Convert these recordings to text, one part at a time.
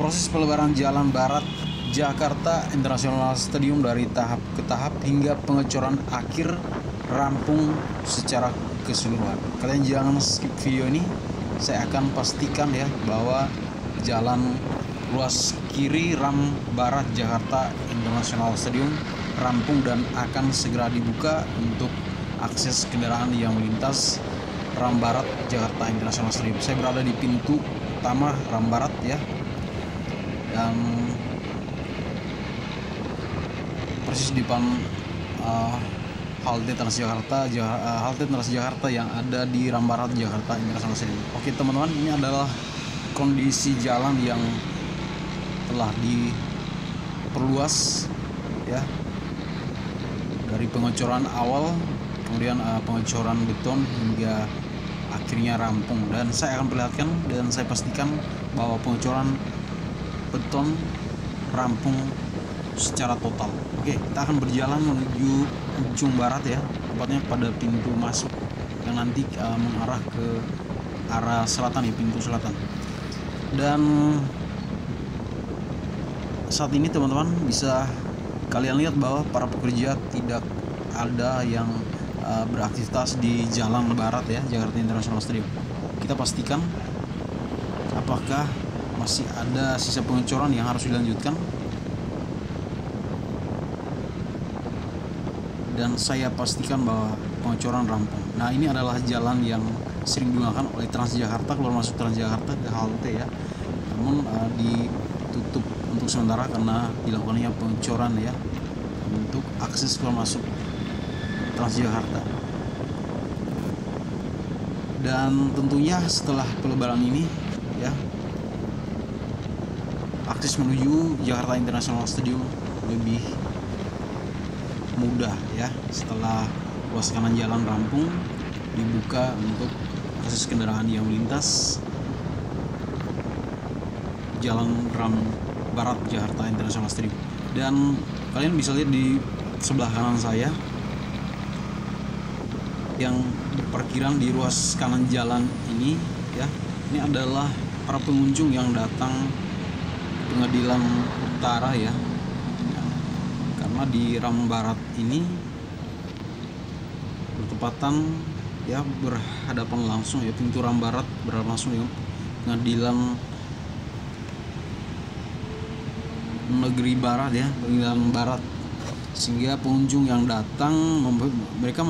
Proses pelebaran Jalan Barat Jakarta International Stadium dari tahap ke tahap hingga pengecoran akhir rampung secara keseluruhan. Kalian jangan skip video ini. Saya akan pastikan ya bahwa jalan ruas kiri ram barat Jakarta International Stadium rampung dan akan segera dibuka untuk akses kendaraan yang melintas ram barat Jakarta International Stadium. Saya berada di pintu utama ram barat ya, dan persis di depan halte Transjakarta yang ada di ram barat Jakarta International Stadium. Oke teman-teman, ini adalah kondisi jalan yang telah diperluas ya, dari pengecoran awal, kemudian pengecoran beton hingga akhirnya rampung, dan saya akan perlihatkan dan saya pastikan bahwa pengecoran beton rampung secara total. Oke, kita akan berjalan menuju ujung barat ya, tepatnya pada pintu masuk yang nanti mengarah ke arah selatan ya, pintu selatan. Dan saat ini teman-teman bisa kalian lihat bahwa para pekerja tidak ada yang beraktivitas di jalan barat ya, Jakarta International Stadium. Kita pastikan apakah masih ada sisa pengecoran yang harus dilanjutkan, dan saya pastikan bahwa pengecoran rampung. Nah, ini adalah jalan yang sering digunakan oleh Transjakarta, keluar masuk Transjakarta ke halte ya, namun ditutup untuk sementara karena dilakukannya pengecoran ya untuk akses keluar masuk Transjakarta. Dan tentunya setelah pelebaran ini ya, akses menuju Jakarta International Stadium lebih mudah ya, setelah ruas kanan jalan rampung dibuka untuk akses kendaraan yang melintas jalan ram barat Jakarta International Stadium. Dan kalian bisa lihat di sebelah kanan saya yang parkiran di ruas kanan jalan ini ya, ini adalah para pengunjung yang datang Pengadilan Utara ya, karena di ram barat ini bertepatan ya, berhadapan langsung ya, pintu ram barat berhadapan langsung dengan Pengadilan Negeri Barat ya, Pengadilan Barat, sehingga pengunjung yang datang mereka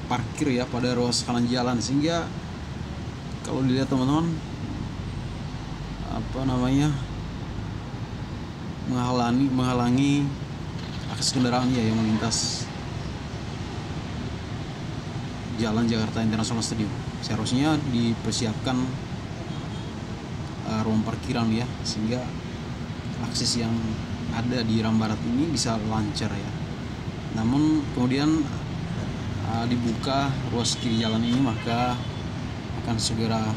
parkir ya pada ruas kanan jalan, sehingga kalau dilihat teman-teman menghalangi akses kendaraan ya yang melintas jalan Jakarta International Stadium. Seharusnya dipersiapkan ruang parkiran ya, sehingga akses yang ada di ram barat ini bisa lancar ya. Namun kemudian dibuka ruas kiri jalan ini, maka akan segera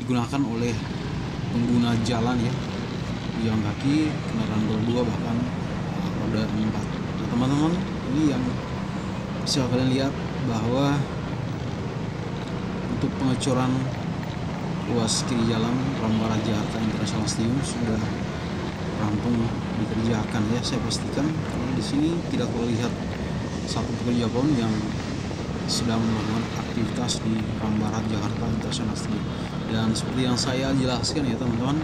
digunakan oleh pengguna jalan ya, pejalan kaki, kendaraan roda 2, bahkan roda 4. Nah teman-teman, ini yang bisa kalian lihat bahwa untuk pengecoran ruas kiri jalan ram barat Jakarta International Stadium sudah rampung dikerjakan ya. Saya pastikan karena di sini tidak terlihat satu pekerja pun yang sedang melakukan aktivitas di ram barat Jakarta International Stadium. Dan seperti yang saya jelaskan ya teman-teman,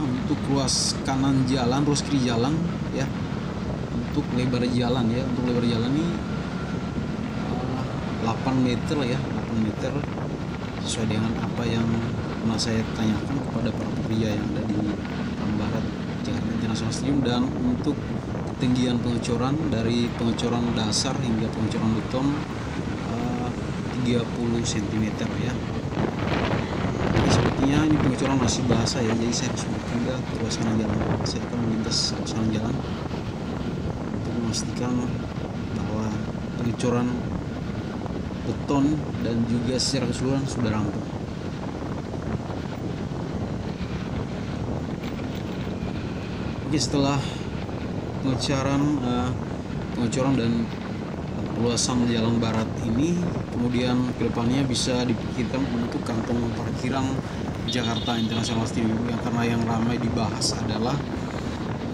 untuk ruas kanan jalan, ruas kiri jalan ya, untuk lebar jalan ya, untuk lebar jalan ini 8 meter ya, 8 meter sesuai dengan apa yang pernah saya tanyakan kepada para pekerja yang ada di ram barat Jakarta International Stadium. Dan untuk ketinggian pengecoran dari pengecoran dasar hingga pengecoran beton 30 cm ya. Sepertinya ini pengecoran masih basah ya, jadi saya harus pindah ke ruas kanan jalan. Saya akan melintas ruas kanan jalan untuk memastikan bahwa pengecoran beton dan juga secara keseluruhan sudah rampung. Oke, setelah pengecoran dan perluasan jalan barat ini, kemudian kedepannya bisa dipikirkan untuk kantong parkiran Jakarta International Stadium, karena yang ramai dibahas adalah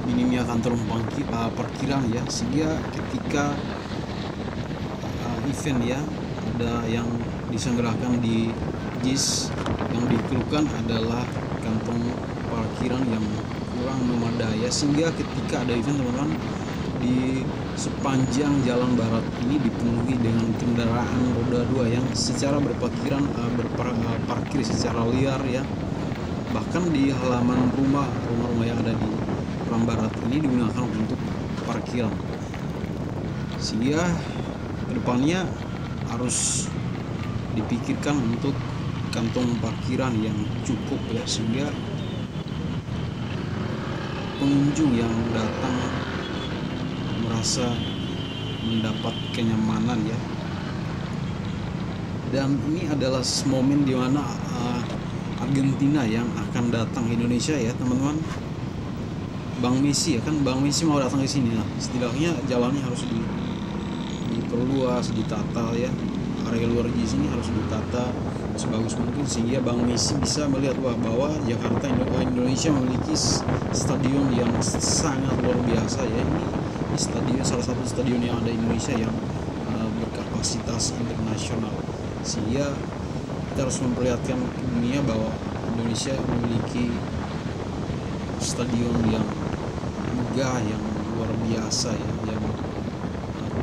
minimnya kantong parkiran ya, sehingga ketika event ya ada yang diselenggarakan di JIS, yang dikeluhkan adalah kantong parkiran yang kurang memadai ya, sehingga ketika ada event teman-teman, di sepanjang jalan barat ini dipenuhi dengan kendaraan roda 2 yang secara berparkir secara liar ya, bahkan di halaman rumah-rumah yang ada di Ram Barat ini digunakan untuk parkiran, sehingga kedepannya harus dipikirkan untuk kantong parkiran yang cukup ya, sehingga pengunjung yang datang merasa mendapat kenyamanan ya. Dan ini adalah momen di mana Argentina yang akan datang ke Indonesia ya teman-teman. Bang Messi ya kan, Bang Messi mau datang ke sini. Nah, setidaknya jalannya harus diperluas, ditata ya. Area luar di sini harus ditata sebagus mungkin, sehingga Bang Messi bisa melihat bahwa Jakarta Indonesia memiliki stadion yang sangat luar biasa ya. Ini stadion, salah satu stadion yang ada di Indonesia yang berkapasitas internasional, sehingga kita harus memperlihatkan ke dunia bahwa Indonesia memiliki stadion yang megah, yang luar biasa ya, yang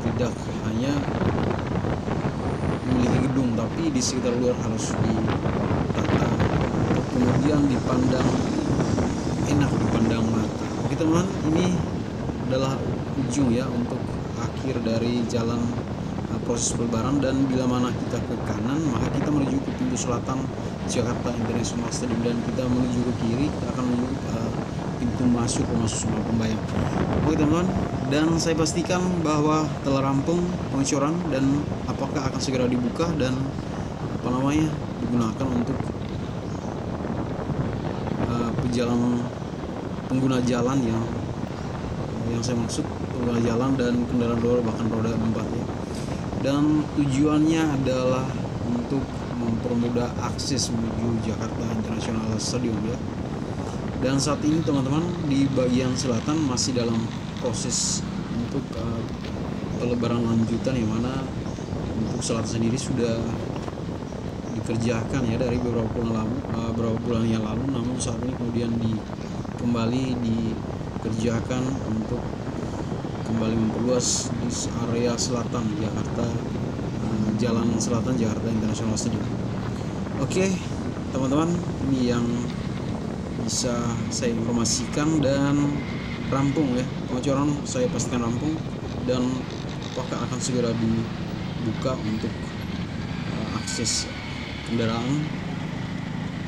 tidak hanya memiliki gedung, tapi di sekitar luar harus ditata, kemudian dipandang enak, dipandang mata. Oke teman-teman, ini adalah ujung ya untuk akhir dari jalan proses pelebaran, dan bila mana kita ke kanan maka kita menuju ke pintu selatan Jakarta International Stadium, dan kita menuju ke kiri kita akan menuju pintu masuk Sumpah Pemuda. Oke teman-teman, dan saya pastikan bahwa telah rampung pengecoran dan apakah akan segera dibuka dan digunakan untuk pengguna jalan yang saya maksud, pengguna jalan dan kendaraan luar, bahkan roda 4 ya. Dan tujuannya adalah untuk mempermudah akses menuju Jakarta International Stadium ya. Dan saat ini teman-teman, di bagian selatan masih dalam proses untuk pelebaran lanjutan, yang mana untuk selatan sendiri sudah dikerjakan ya dari beberapa bulan yang lalu, namun saat ini kemudian kembali dikerjakan untuk kembali memperluas di area selatan Jakarta, jalan selatan Jakarta International Stadium. Oke teman-teman, ini yang bisa saya informasikan, dan rampung ya pengecoran, saya pastikan rampung, dan apakah akan segera dibuka untuk akses kendaraan,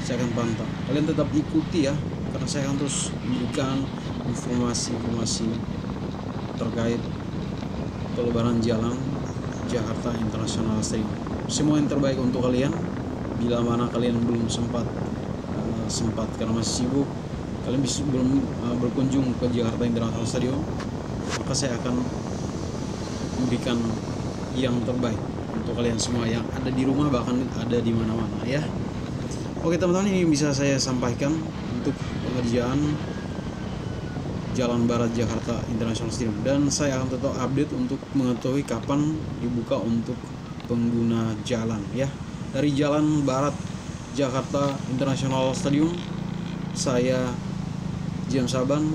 saya akan pantau. Kalian tetap ikuti ya, karena saya akan terus memberikan informasi-informasi terkait pelebaran jalan Jakarta International Stadium. Semua yang terbaik untuk kalian. Bila mana kalian belum sempat karena masih sibuk, kalian bisa belum berkunjung ke Jakarta International Stadium, maka saya akan memberikan yang terbaik untuk kalian semua yang ada di rumah, bahkan ada di mana-mana ya. Oke teman-teman, ini bisa saya sampaikan untuk pengerjaan Jalan Barat Jakarta International Stadium, dan saya akan tetap update untuk mengetahui kapan dibuka untuk pengguna jalan ya. Dari Jalan Barat Jakarta International Stadium, saya James Saban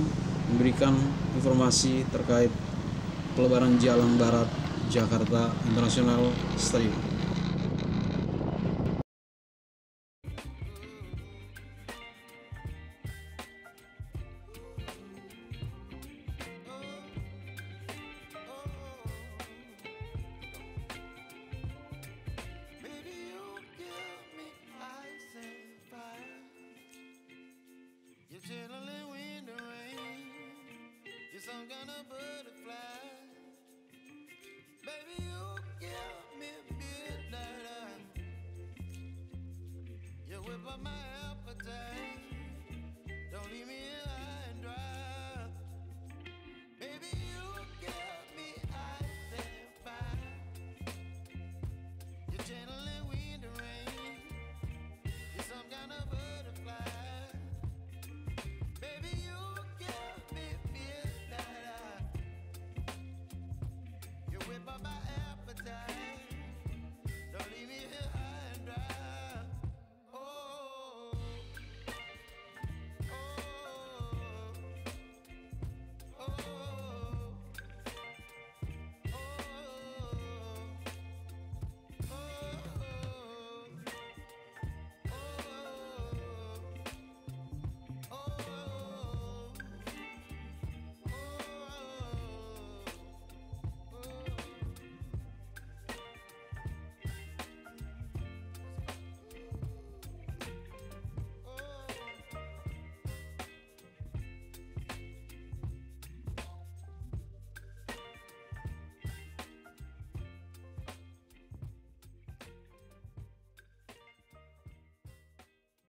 memberikan informasi terkait pelebaran Jalan Barat Jakarta International Stadium. Chilling in the rain, you're some kind of butterfly. Baby, you give me midnight. You whip up my appetite. Don't leave me